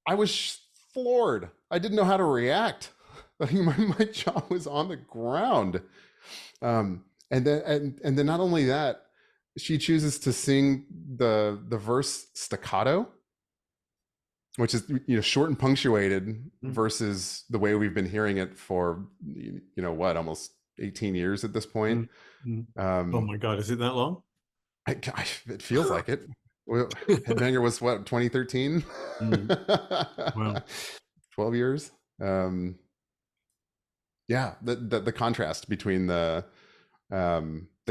[SPEAKER 2] I was floored. I didn't know how to react. My jaw was on the ground. And then not only that, she chooses to sing the verse staccato, which is short and punctuated, versus the way we've been hearing it for almost 18 years at this point.
[SPEAKER 1] Oh my God, is it that long?
[SPEAKER 2] It feels like it. Well, Headbanger was what, 2013?
[SPEAKER 1] Wow.
[SPEAKER 2] 12 years. Yeah, the contrast between the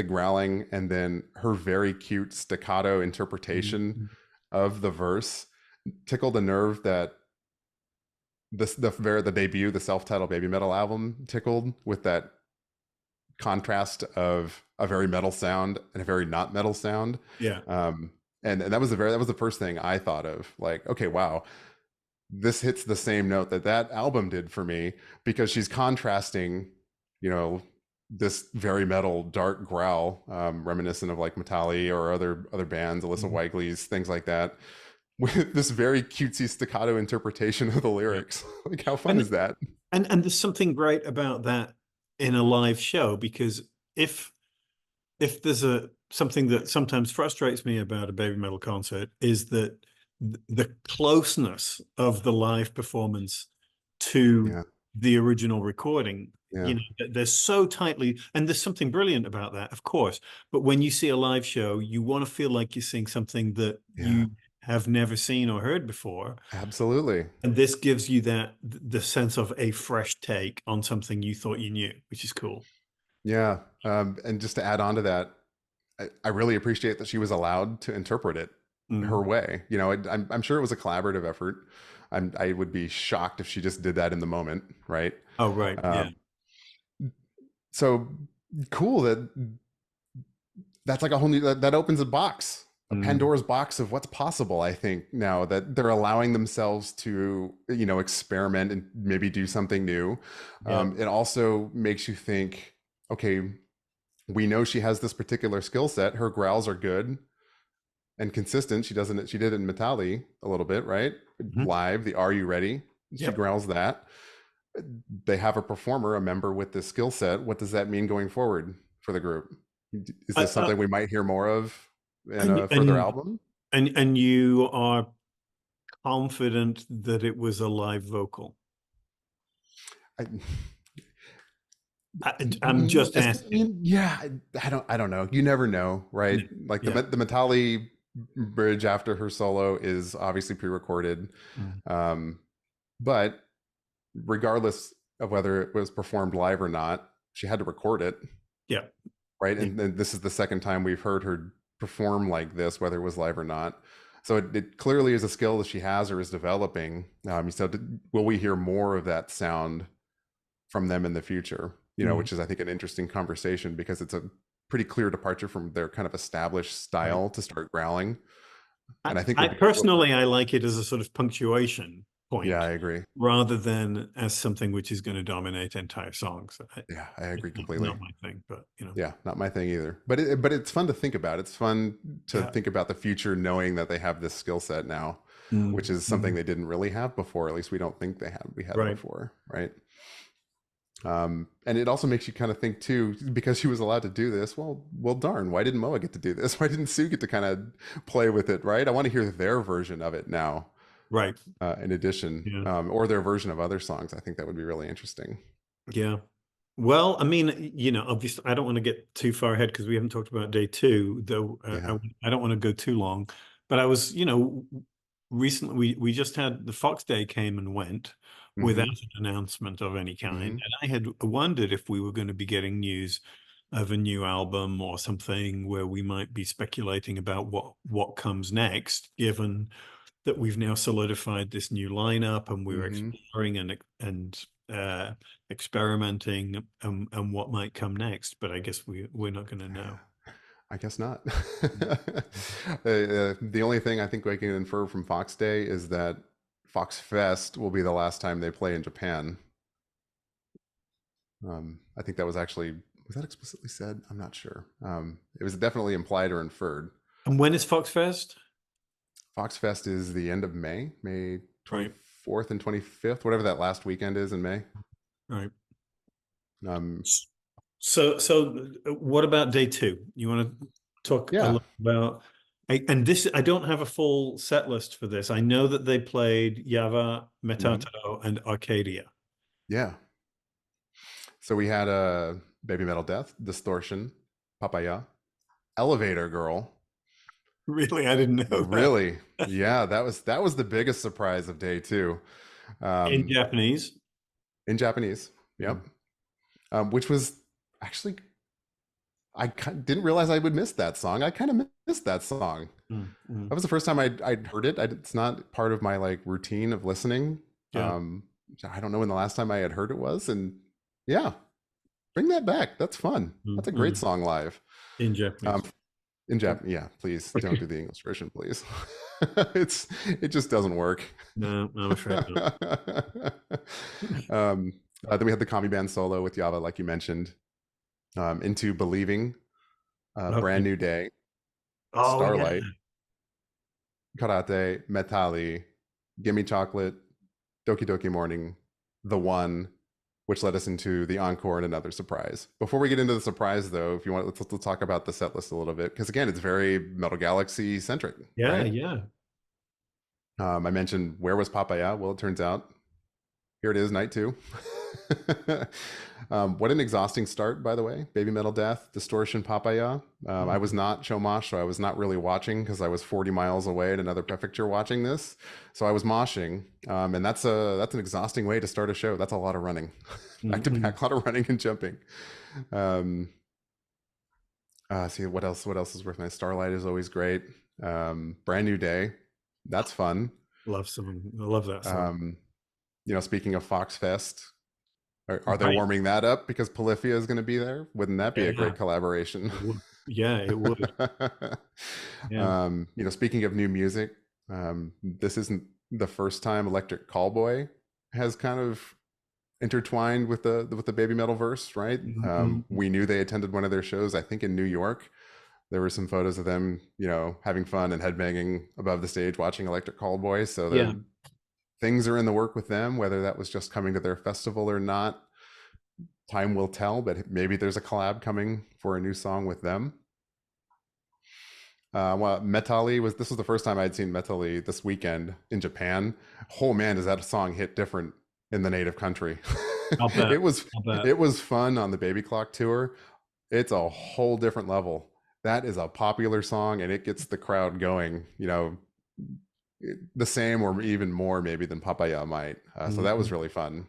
[SPEAKER 2] growling and then her very cute staccato interpretation of the verse tickled a nerve that the debut, the self-titled BABYMETAL album, tickled, with that contrast of a very metal sound and a very not metal sound.
[SPEAKER 1] Yeah.
[SPEAKER 2] And that was the first thing I thought of. Like, okay, wow, this hits the same note that album did for me, because she's contrasting, this very metal dark growl, reminiscent of like Metalli or other bands, Alyssa Weigley's, things like that, with this very cutesy staccato interpretation of the lyrics. Like, how fun is that?
[SPEAKER 1] And there's something great about that in a live show, because if there's something that sometimes frustrates me about a BABYMETAL concert, is that the closeness of the live performance to the original recording.
[SPEAKER 2] Yeah.
[SPEAKER 1] You know, they're so tightly, and there's something brilliant about that, of course. But when you see a live show, you want to feel like you're seeing something that
[SPEAKER 2] Yeah.
[SPEAKER 1] you have never seen or heard before.
[SPEAKER 2] Absolutely.
[SPEAKER 1] And this gives you that the sense of a fresh take on something you thought you knew, which is cool.
[SPEAKER 2] Yeah. And just to add on to that, I really appreciate that she was allowed to interpret it her
[SPEAKER 1] Mm.
[SPEAKER 2] way. You know, I'm sure it was a collaborative effort. I would be shocked if she just did that in the moment, right?
[SPEAKER 1] Oh, right. Yeah.
[SPEAKER 2] Um, so cool that that's like a whole new that opens a box, a
[SPEAKER 1] Mm.
[SPEAKER 2] Pandora's box of what's possible. I think now that they're allowing themselves to, you know, experiment and maybe do something new.
[SPEAKER 1] Yeah.
[SPEAKER 2] It also makes you think, okay, we know she has this particular skill set. Her growls are good and consistent. She did it in Metali a little bit, right?
[SPEAKER 1] Mhm.
[SPEAKER 2] Live, the Are You Ready? She
[SPEAKER 1] Yep.
[SPEAKER 2] growls that. They have a performer, a member with this skill set. What does that mean going forward for the group? Is
[SPEAKER 1] Uh,
[SPEAKER 2] this
[SPEAKER 1] uh,
[SPEAKER 2] something we might hear more of in
[SPEAKER 1] and
[SPEAKER 2] a further
[SPEAKER 1] and
[SPEAKER 2] album?
[SPEAKER 1] and you are confident that it was a live vocal.
[SPEAKER 2] I,
[SPEAKER 1] I'm just
[SPEAKER 2] I
[SPEAKER 1] asking.
[SPEAKER 2] mean, yeah, I don't know. You never know, right?
[SPEAKER 1] No.
[SPEAKER 2] Like
[SPEAKER 1] Yeah.
[SPEAKER 2] the Metali bridge after her solo is obviously pre-recorded,
[SPEAKER 1] Mm.
[SPEAKER 2] um, but regardless of whether it was performed live or not, she had to record it,
[SPEAKER 1] Yeah.
[SPEAKER 2] right?
[SPEAKER 1] Yeah.
[SPEAKER 2] And then this is the second time we've heard her perform like this, whether it was live or not. So it clearly is a skill that she has or is developing. So will we hear more of that sound from them in the future? You know,
[SPEAKER 1] Mm.
[SPEAKER 2] which is I think an interesting conversation because it's a pretty clear departure from their kind of established
[SPEAKER 1] Right.
[SPEAKER 2] style to start growling. And I think
[SPEAKER 1] I
[SPEAKER 2] we'll
[SPEAKER 1] personally, I like it as a sort of punctuation
[SPEAKER 2] yeah,
[SPEAKER 1] point
[SPEAKER 2] I agree.
[SPEAKER 1] rather than as something which is going to dominate entire songs.
[SPEAKER 2] Yeah, I agree
[SPEAKER 1] It's
[SPEAKER 2] completely.
[SPEAKER 1] not my thing, but you know.
[SPEAKER 2] Yeah, not my thing either. But it's fun to think about. It's fun to
[SPEAKER 1] Yeah.
[SPEAKER 2] think about the future, knowing that they have this skill set now, which
[SPEAKER 1] Mm.
[SPEAKER 2] is something
[SPEAKER 1] Mm.
[SPEAKER 2] they didn't really have before. At least we don't think we had
[SPEAKER 1] Right.
[SPEAKER 2] before, right? And it also makes you kind of think too, because she was allowed to do this. Well, darn, why didn't Moa get to do this? Why didn't Sue get to kind of play with it, right? I want to hear their version of it now,
[SPEAKER 1] Right.
[SPEAKER 2] in addition,
[SPEAKER 1] Yeah.
[SPEAKER 2] or their version of other songs. I think that would be really interesting.
[SPEAKER 1] Yeah. Well, I mean, you know, obviously, I don't want to get too far ahead because we haven't talked about day two, though.
[SPEAKER 2] Yeah.
[SPEAKER 1] I don't want to go too long. But I was, you know, recently we just had the Fox Day came and went without
[SPEAKER 2] Mm-hmm.
[SPEAKER 1] an announcement of any kind,
[SPEAKER 2] Mm-hmm.
[SPEAKER 1] and I had wondered if we were going to be getting news of a new album or something where we might be speculating about what comes next, given that we've now solidified this new lineup and we're
[SPEAKER 2] Mm-hmm.
[SPEAKER 1] exploring and experimenting and what might come next. But I guess we're not going to know.
[SPEAKER 2] I guess not.
[SPEAKER 1] Mm.
[SPEAKER 2] The only thing I think we can infer from Fox Day is that Fox Fest will be the last time they play in Japan. I think that was that explicitly said? I'm not sure. It was definitely implied or inferred.
[SPEAKER 1] And when is Fox Fest?
[SPEAKER 2] Fox Fest is the end of May, May
[SPEAKER 1] Right,
[SPEAKER 2] 24th and 25th, whatever that last weekend is in May.
[SPEAKER 1] right.
[SPEAKER 2] Um,
[SPEAKER 1] So what about day two? You want to talk a
[SPEAKER 2] yeah.
[SPEAKER 1] little about, and this, I don't have a full set list for this. I know that they played Java,
[SPEAKER 2] Mhm.
[SPEAKER 1] Metato, and Arcadia.
[SPEAKER 2] Yeah. So we had a Baby Metal Death, Distortion, Papaya, Elevator Girl.
[SPEAKER 1] Really, I didn't know that.
[SPEAKER 2] Really? Yeah, that was the biggest surprise of day two.
[SPEAKER 1] In
[SPEAKER 2] Um,
[SPEAKER 1] Japanese.
[SPEAKER 2] in Japanese. Yep.
[SPEAKER 1] Mm,
[SPEAKER 2] Which was actually didn't realize I would miss that song. I kind of missed that song.
[SPEAKER 1] mm, mm.
[SPEAKER 2] That was the first time I'd heard it. It's not part of my like routine of listening.
[SPEAKER 1] Yeah.
[SPEAKER 2] I don't know when the last time I had heard it was, and yeah, bring that back. That's fun.
[SPEAKER 1] Mm,
[SPEAKER 2] That's a great
[SPEAKER 1] mm.
[SPEAKER 2] song live.
[SPEAKER 1] In
[SPEAKER 2] Um,
[SPEAKER 1] Japanese.
[SPEAKER 2] in Japan, yeah. Please don't do the English version, please. It just doesn't work.
[SPEAKER 1] No, I'm afraid not.
[SPEAKER 2] um, then we had the Kami Band solo with Yava, like you mentioned. Into Believing, Brand
[SPEAKER 1] Okay.
[SPEAKER 2] New Day,
[SPEAKER 1] Oh yeah.
[SPEAKER 2] Starlight, Karate, Metali, Gimme Chocolate, Doki Doki Morning, The One, which led us into the encore and another surprise. Before we get into the surprise, though, if you want, let's talk about the set list a little bit, because again, it's very Metal Galaxy centric,
[SPEAKER 1] Yeah,
[SPEAKER 2] right?
[SPEAKER 1] yeah.
[SPEAKER 2] I mentioned where was Papaya? Well, it turns out here it is, night two. What an exhausting start, by the way. Baby Metal Death, Distortion, Papaya. I was
[SPEAKER 1] Mhm.
[SPEAKER 2] not Chomosh, so I was not really watching because I was 40 miles away at another prefecture watching this. So I was moshing, and that's an exhausting way to start a show. That's a lot of running, back to
[SPEAKER 1] Mhm.
[SPEAKER 2] back, a lot of running and jumping. Um, see what else? What else is worth my Starlight is always great. Brand New Day, that's fun.
[SPEAKER 1] Love song. I love that song.
[SPEAKER 2] Um, speaking of Fox Fest, are they
[SPEAKER 1] Right.
[SPEAKER 2] warming that up because Polyphia is going to be there? Wouldn't that be a
[SPEAKER 1] Yeah.
[SPEAKER 2] great collaboration?
[SPEAKER 1] It would. Yeah, it would. Yeah.
[SPEAKER 2] Speaking of new music, this isn't the first time Electric Callboy has kind of intertwined with the Baby Metal verse, right?
[SPEAKER 1] Mhm.
[SPEAKER 2] We knew they attended one of their shows, I think in New York. There were some photos of them, having fun and headbanging above the stage watching Electric Callboy. So
[SPEAKER 1] Yeah.
[SPEAKER 2] the things are in the work with them, whether that was just coming to their festival or not. Time will tell, but maybe there's a collab coming for a new song with them. Well, Metali was this was the first time I'd seen Metali this weekend in Japan. Oh man, does that song hit different in the native country?
[SPEAKER 1] I'll bet.
[SPEAKER 2] it was
[SPEAKER 1] I'll bet.
[SPEAKER 2] it was fun on the Baby Clock tour. It's a whole different level. That is a popular song, and it gets the crowd going. The same or even more maybe than Papaya might. So that was
[SPEAKER 1] Mhm.
[SPEAKER 2] really fun.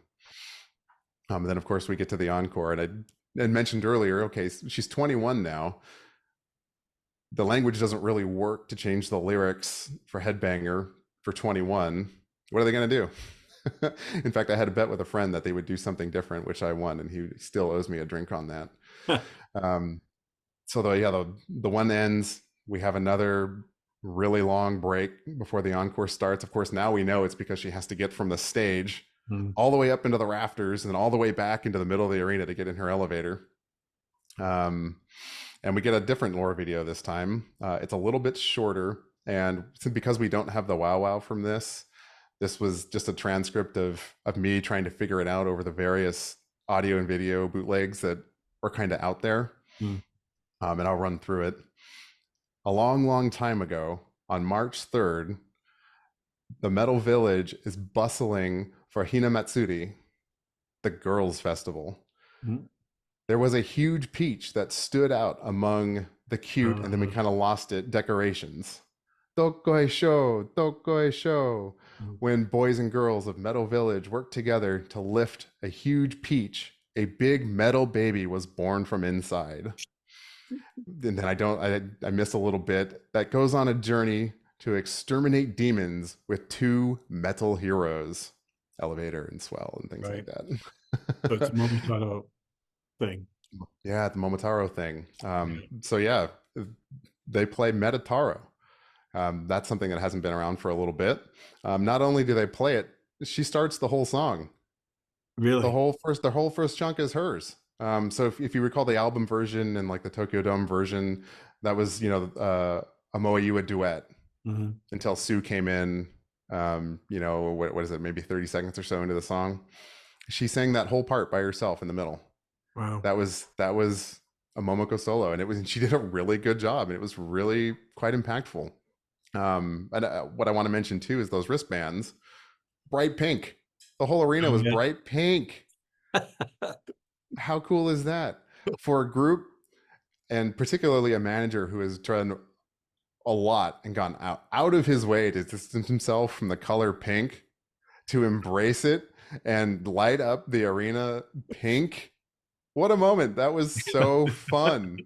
[SPEAKER 2] And then of course we get to the encore, and I mentioned earlier. Okay, she's 21 now. The language doesn't really work to change the lyrics for Headbanger for 21. What are they going to do? In fact, I had a bet with a friend that they would do something different, which I won, and he still owes me a drink on that. Um, so the one ends. We have another really long break before the encore starts. Of course, now we know it's because she has to get from the stage
[SPEAKER 1] Mhm.
[SPEAKER 2] all the way up into the rafters and then all the way back into the middle of the arena to get in her elevator. Um, and we get a different lore video this time. It's a little bit shorter, and because we don't have the wow wow from this was just a transcript of me trying to figure it out over the various audio and video bootlegs that were kind of out there.
[SPEAKER 1] Mhm.
[SPEAKER 2] And I'll run through it. A long, long time ago, on March 3rd, the Metal Village is bustling for Hinamatsuri, the girls' festival.
[SPEAKER 1] Mhm.
[SPEAKER 2] There was a huge peach that stood out among the cute, and then we
[SPEAKER 1] Uh,
[SPEAKER 2] kind of lost it, decorations. Dokoi Sho, Dokoi Sho.
[SPEAKER 1] mhm.
[SPEAKER 2] When boys and girls of Metal Village worked together to lift a huge peach, a big metal baby was born from inside. And then I miss a little bit that goes on a journey to exterminate demons with two metal heroes, Elevator and Swell, and things like
[SPEAKER 1] Right. So it's
[SPEAKER 2] that.
[SPEAKER 1] a Momo-Metal thing.
[SPEAKER 2] Yeah, the Momotaro thing.
[SPEAKER 1] Yeah.
[SPEAKER 2] So yeah, they play Metataro. That's something that hasn't been around for a little bit. Not only do they play it, she starts the whole song.
[SPEAKER 1] Really?
[SPEAKER 2] The whole first chunk is hers. So if you recall the album version and like the Tokyo Dome version, that was a Moa Yua duet
[SPEAKER 1] Hmm.
[SPEAKER 2] until Sue came in. What is it? Maybe 30 seconds or so into the song, she sang that whole part by herself in the middle.
[SPEAKER 1] Wow.
[SPEAKER 2] That was a Momoko solo, and she did a really good job, and it was really quite impactful. And what I want to mention too is those wristbands, bright pink. The whole arena
[SPEAKER 1] Oh,
[SPEAKER 2] was
[SPEAKER 1] yeah.
[SPEAKER 2] bright pink. How cool is that for a group, and particularly a manager who has done a lot and gone out of his way to distance himself from the color pink, to embrace it and light up the arena pink. What a moment. That was so fun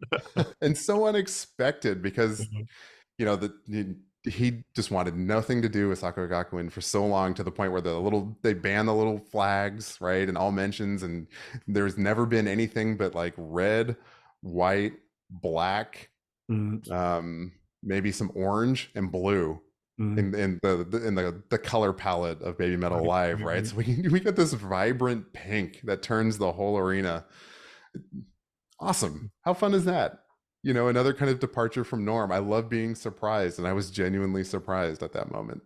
[SPEAKER 2] and so unexpected because
[SPEAKER 1] Mhm.
[SPEAKER 2] he just wanted nothing to do with Sakura Gakuin for so long, to the point where they banned the little flags, right, and all mentions, and there's never been anything but like red, white, black,
[SPEAKER 1] Mhm.
[SPEAKER 2] maybe some orange and blue
[SPEAKER 1] Mhm.
[SPEAKER 2] in the color palette of Baby Metal
[SPEAKER 1] Right,
[SPEAKER 2] Live,
[SPEAKER 1] right,
[SPEAKER 2] right?
[SPEAKER 1] right.
[SPEAKER 2] So we get this vibrant pink that turns the whole arena. Awesome. How fun is that? Another kind of departure from norm. I love being surprised, and I was genuinely surprised at that moment.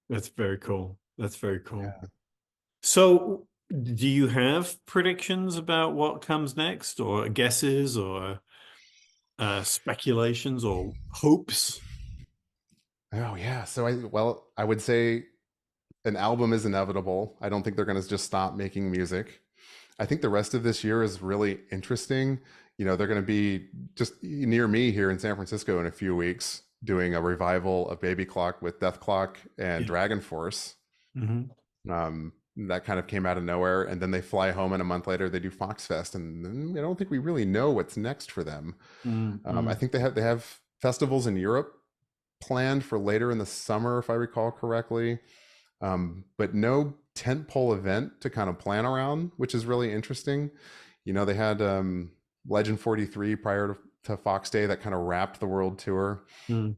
[SPEAKER 1] That's very cool. That's very cool.
[SPEAKER 2] Yeah.
[SPEAKER 1] So, do you have predictions about what comes next, or guesses, or speculations, or hopes?
[SPEAKER 2] Oh yeah. So I would say an album is inevitable. I don't think they're going to just stop making music. I think the rest of this year is really interesting. They're going to be just near me here in San Francisco in a few weeks doing a revival of Baby Clock with Death Clock and
[SPEAKER 1] Yeah.
[SPEAKER 2] Dragon Force.
[SPEAKER 1] Mm-hmm.
[SPEAKER 2] That kind of came out of nowhere, and then they fly home, and a month later they do Fox Fest, and I don't think we really know what's next for them.
[SPEAKER 1] Mm-hmm.
[SPEAKER 2] I think they have festivals in Europe planned for later in the summer, if I recall correctly, but no tentpole event to kind of plan around, which is really interesting. They had Legend 43 prior to Fox Day that kind of wrapped the world tour.
[SPEAKER 1] Mm.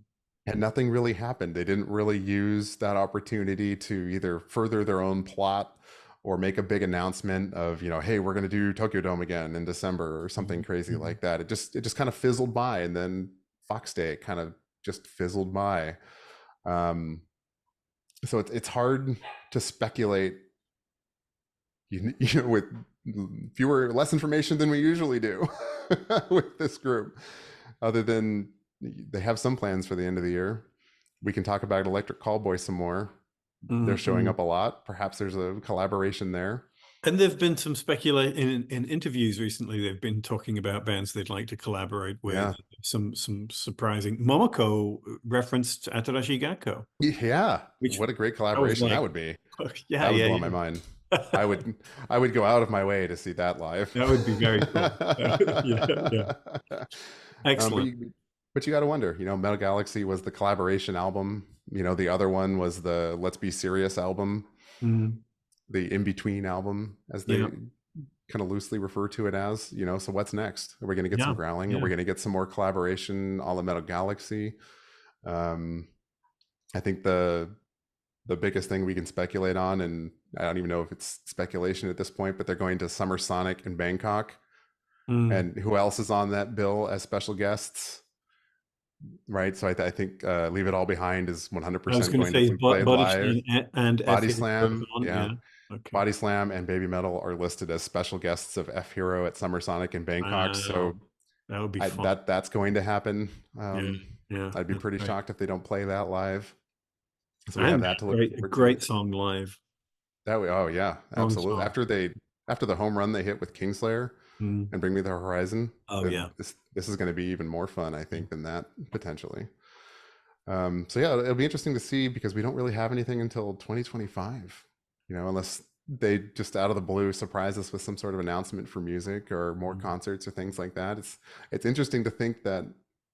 [SPEAKER 2] And nothing really happened. They didn't really use that opportunity to either further their own plot or make a big announcement of, hey, we're going to do Tokyo Dome again in December or something crazy like that. It just kind of fizzled by, and then Fox Day kind of just fizzled by. So it's hard to speculate, with less information than we usually do with this group, other than they have some plans for the end of the year. We can talk about Electric Callboy some more. They're showing up a lot. Perhaps there's a collaboration there.
[SPEAKER 1] And there've been some speculation in interviews recently. They've been talking about bands they'd like to collaborate with.
[SPEAKER 2] Yeah.
[SPEAKER 1] Some surprising. Momoko referenced Atarashi Gakko.
[SPEAKER 2] Yeah.
[SPEAKER 1] Which
[SPEAKER 2] what a great collaboration that would be.
[SPEAKER 1] Yeah,
[SPEAKER 2] that would blow my mind. I would go out of my way to see that live.
[SPEAKER 1] That would be very cool. Yeah. Excellent.
[SPEAKER 2] But you got to wonder, Metal Galaxy was the collaboration album. The other one was the Let's Be Serious album, the in-between album, as they kind of loosely refer to it as. So what's next? Are we going to get some growling? Are we going to get some more collaboration a la Metal Galaxy? I think the biggest thing we can speculate on, and I don't even know if it's speculation at this point, but they're going to Summer Sonic in Bangkok. And who else is on that bill as special guests? Right, so I think Leave It All Behind is 100% going to be played live.
[SPEAKER 1] And
[SPEAKER 2] Body Slam,
[SPEAKER 1] Okay.
[SPEAKER 2] Body Slam and Baby-Metal are listed as special guests of F-Hero at Summer Sonic in Bangkok. So
[SPEAKER 1] that would be fun.
[SPEAKER 2] That's going to happen. I'd be pretty
[SPEAKER 1] great.
[SPEAKER 2] shocked if they don't play that live. So we have that to look forward to.
[SPEAKER 1] Great song live.
[SPEAKER 2] Absolutely. After the home run they hit with Kingslayer and Bring Me the Horizon. This is going to be even more fun, I think, than that potentially. It'll be interesting to see, because we don't really have anything until 2025, unless they just out of the blue surprise us with some sort of announcement for music or more concerts or things like that. It's interesting to think that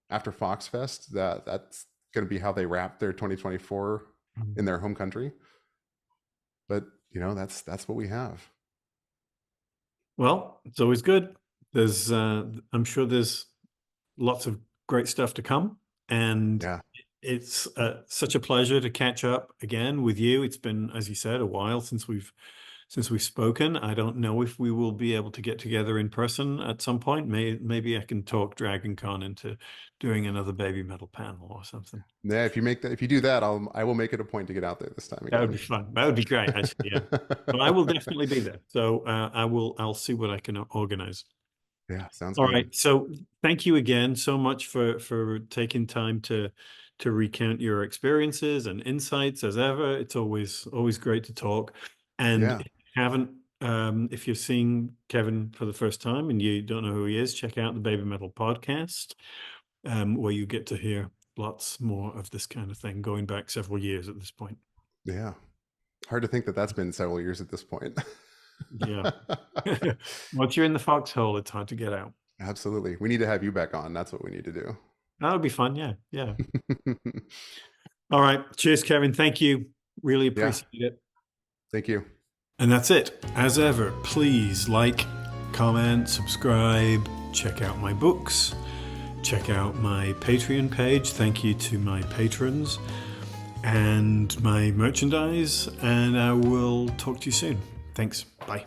[SPEAKER 2] after Fox Fest, that's going to be how they wrap their 2024 in their home country. But that's what we have.
[SPEAKER 1] Well, it's always good. There's I'm sure there's lots of great stuff to come, and it's such a pleasure to catch up again with you. It's been, as you said, a while since we've spoken. I don't know if we will be able to get together in person at some point. Maybe I can talk Dragon Con into doing another Baby Metal panel or something.
[SPEAKER 2] Yeah, if you do that, I will make it a point to get out there this time again.
[SPEAKER 1] That would be fun. That would be great, actually. Yeah, but I will definitely be there. So I'll see what I can organize.
[SPEAKER 2] Yeah, sounds
[SPEAKER 1] all
[SPEAKER 2] good.
[SPEAKER 1] right. So thank you again so much for taking time to recount your experiences and insights. As ever, it's always great to talk. And if you're seeing Kevin for the first time and you don't know who he is, check out the Baby Metal podcast, where you get to hear lots more of this kind of thing, going back several years at this point.
[SPEAKER 2] Yeah, hard to think that that's been several years at this point.
[SPEAKER 1] Yeah. Once you're in the foxhole, it's hard to get out.
[SPEAKER 2] Absolutely. We need to have you back on. That's what we need to do.
[SPEAKER 1] That would be fun. Yeah. All right. Cheers, Kevin. Thank you. Really appreciate it.
[SPEAKER 2] Thank you.
[SPEAKER 1] And that's it. As ever, please like, comment, subscribe, check out my books, check out my Patreon page. Thank you to my patrons and my merchandise. And I will talk to you soon. Thanks. Bye.